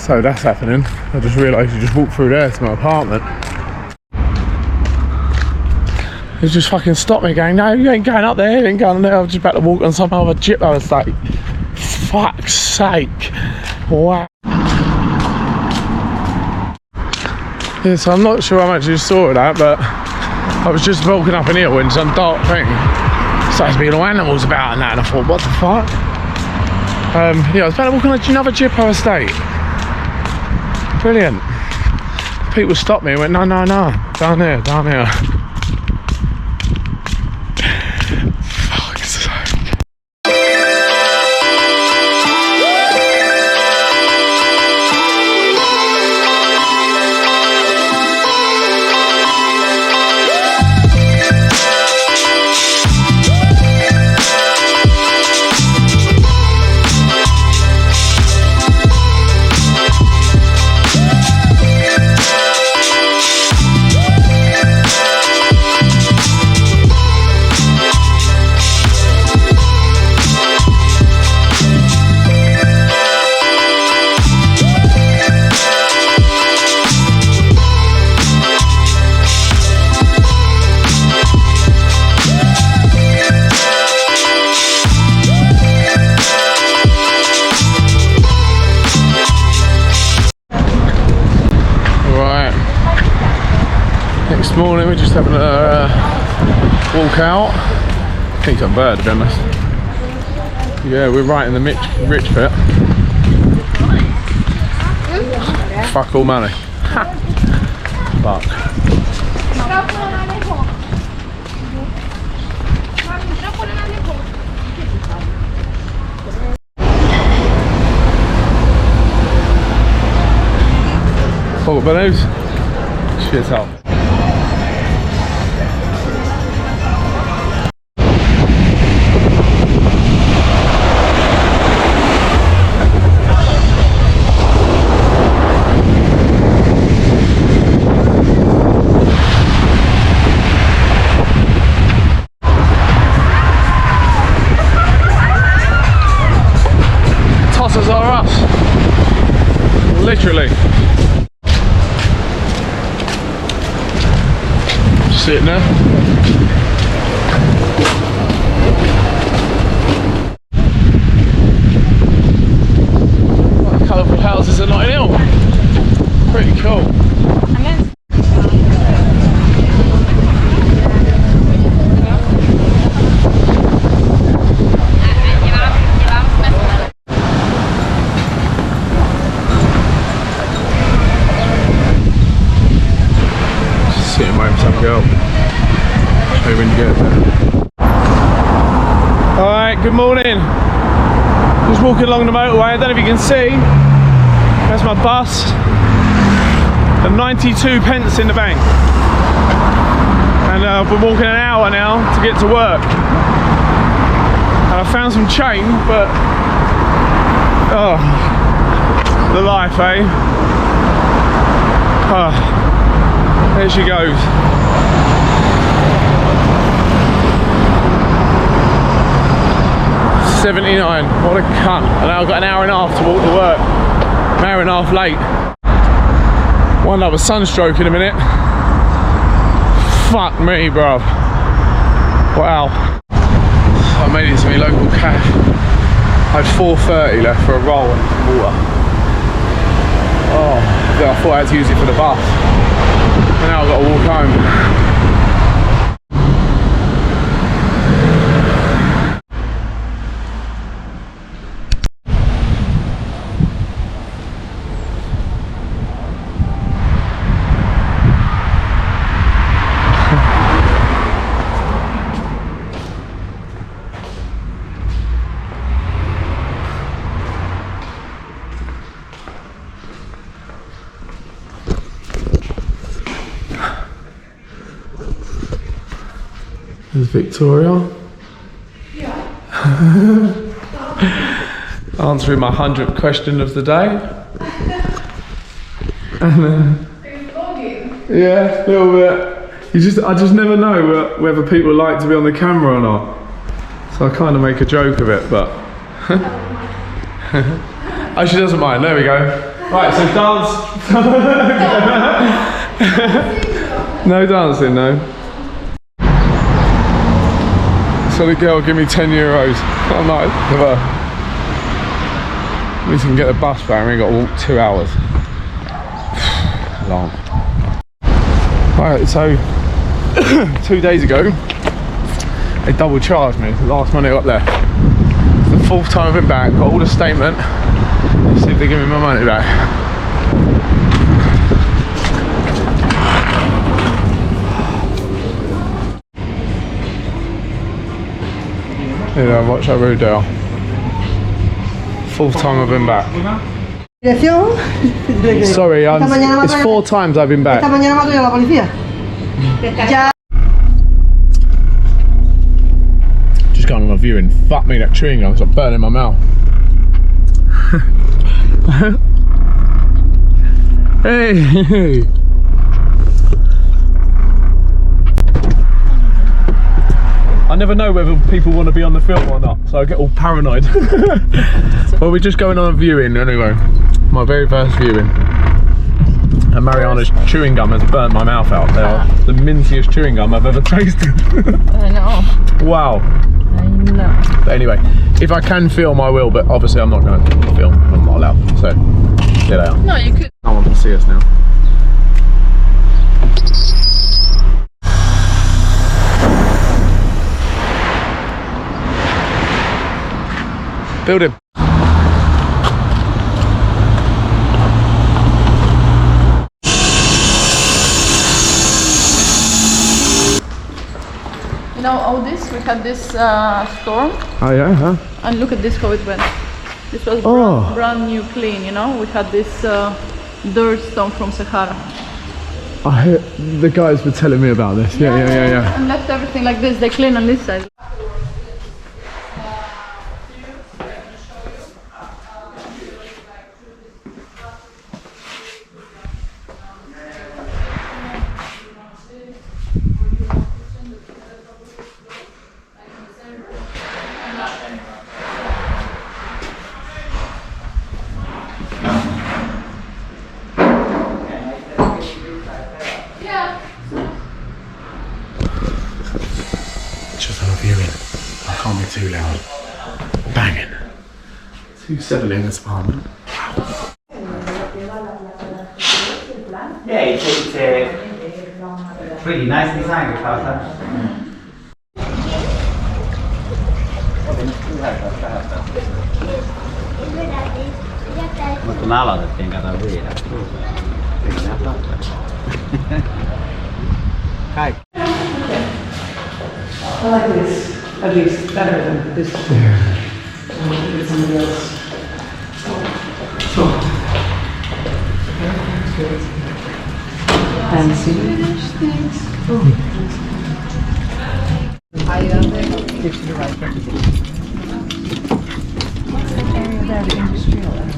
So that's happening. I just realised you just walked through there to my apartment. He just fucking stopped me going, no, you ain't going up there, you ain't going there. I was just about to walk on some other jip I was like, fuck's sake. Wow. Yeah, so I'm not sure how much you saw of that, but I was just walking up an hill in some dark thing. Started to be little animals about and that, and I thought, what the fuck? Yeah, I was about to walk on another Jippo estate. Brilliant. People stopped me and went, no, no, no, down here, down here. Fuck's sake. This morning we're just having a walk out. I think I'm bad, to be honest. Yeah, we're right in the rich bit. Fuck all money. Fuck. Puerto Banus. Shit up. Tossers are us. Literally. Sitting there. What colourful houses are Notting Hill. Pretty cool. Sitting waiting for some girl. Maybe when you get there. Alright, good morning. Just walking along the motorway. I don't know if you can see. That's my bus. And 92 pence in the bank. And I've been walking an hour now to get to work. And I found some change, but oh, the life, eh? Oh. There she goes. $79. What a cunt. And now I've got an hour and a half to walk to work. An hour and a half late. One another sunstroke in a minute. Fuck me, bro. Wow. I made it to my local cafe. I had $4.30 left for a roll and some water. Oh, I thought I had to use it for the bus. And now I've got to walk home. There's Victoria. Yeah. Answering my 100th question of the day. And Are you vlogging? yeah, a little bit. I just never know whether people like to be on the camera or not. So I kind of make a joke of it, but oh, she doesn't mind. There we go. Right, so dance. No dancing, no. So the girl give me 10 euros. Oh, nice of her. At least we can get the bus back and we got to walk 2 hours. Long. Right, so 2 days ago, they double charged me. Last money I got there. It's the 4th time I've been back. Got all the statement. Let's see if they give me my money back. Yeah, watch that road there. 4th time I've been back. Sorry, it's 4 times I've been back. Just going on a viewing. Fuck me, that chewing gum, it's like burning my mouth. Hey! I never know whether people want to be on the film or not, so I get all paranoid. Well, we're just going on a viewing anyway. My very first viewing. And Mariana's chewing gum has burnt my mouth out. They are the mintiest chewing gum I've ever tasted. I know. Wow. I know. But anyway, if I can film, I will, but obviously I'm not going to film. I'm not allowed, so get out. No, you could. No one can see us now. Build it. You know, all this, we had this storm, Oh yeah, huh? and look at this how it went. This was brand new clean, you know. We had this dirt storm from Sahara. I heard the guys were telling me about this. Yeah. And left everything like this, they clean on this side. Just on a viewing. I can't be too loud. Banging. 270 in this apartment. Yeah, it's a pretty nice design, the house. Mutta kun me aloitettiin, kato viidät. Kaikki. I like this, at least better than this. Yeah. Get somebody else. Fancy. Gives you the right representation. What's the area there, the industrial area?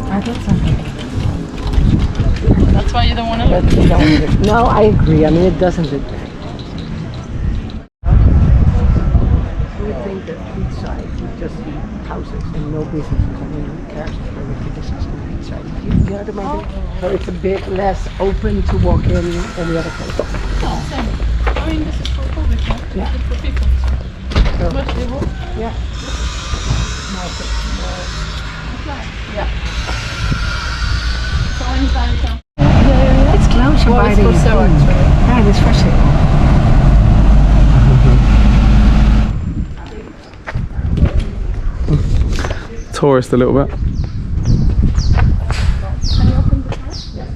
I thought something. That's why you don't want to look. No, I agree. I mean, it doesn't look very. We think that each side would just be houses and no businesses. I mean, who cares if there are businesses on each side? You get what I mean? So it's a bit less open to walk in than the other place. Oh, same. I mean, this is for public, huh? Yeah. It's for people. So, But they will. yeah. Yeah. So anytime you can. It's close. You're Well, it's riding for sale, home. actually. Yeah, it's for sale. Tourist a little bit. Can you open the door? Yeah.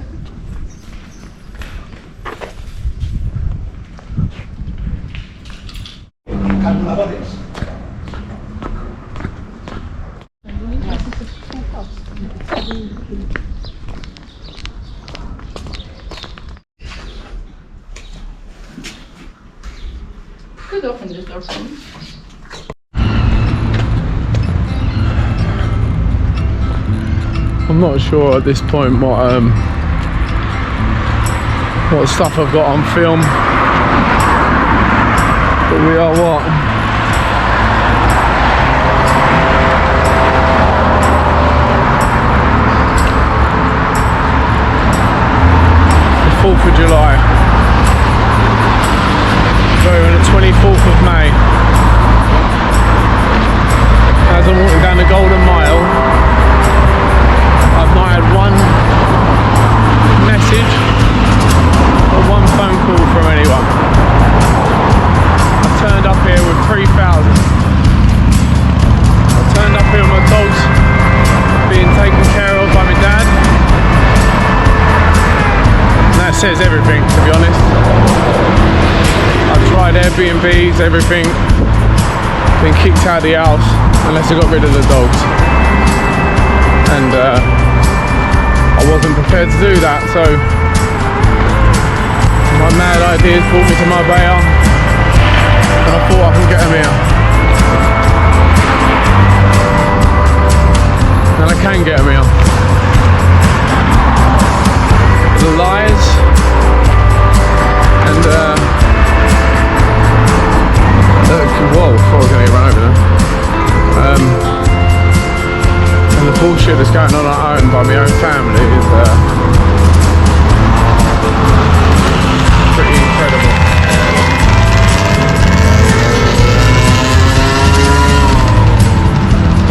Could open this door for me. I'm not sure at this point what stuff I've got on film, but we are what? 4th of July. Sorry, we're on the 24th of May. As I'm walking down the Golden Mile, I've not had one message or one phone call from anyone. I turned up here with 3,000. I turned up here with my dogs being taken care of by my dad. And that says everything, to be honest. I've tried Airbnbs, everything. Been kicked out of the house unless I got rid of the dogs. And I wasn't prepared to do that, so my mad ideas brought me to Marbella, and I thought I can get them here. And I can get them here. The lies and whoa, I thought I was going to get run over there. And the bullshit that's going on at home by my own family is pretty incredible.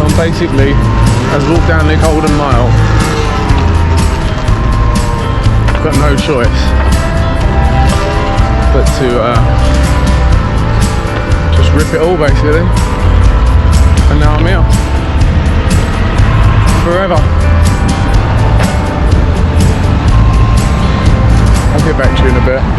So I'm basically, as I walk down the Golden Mile, I've got no choice but to just rip it all basically. And now I'm here. Forever. I'll get back to you in a bit.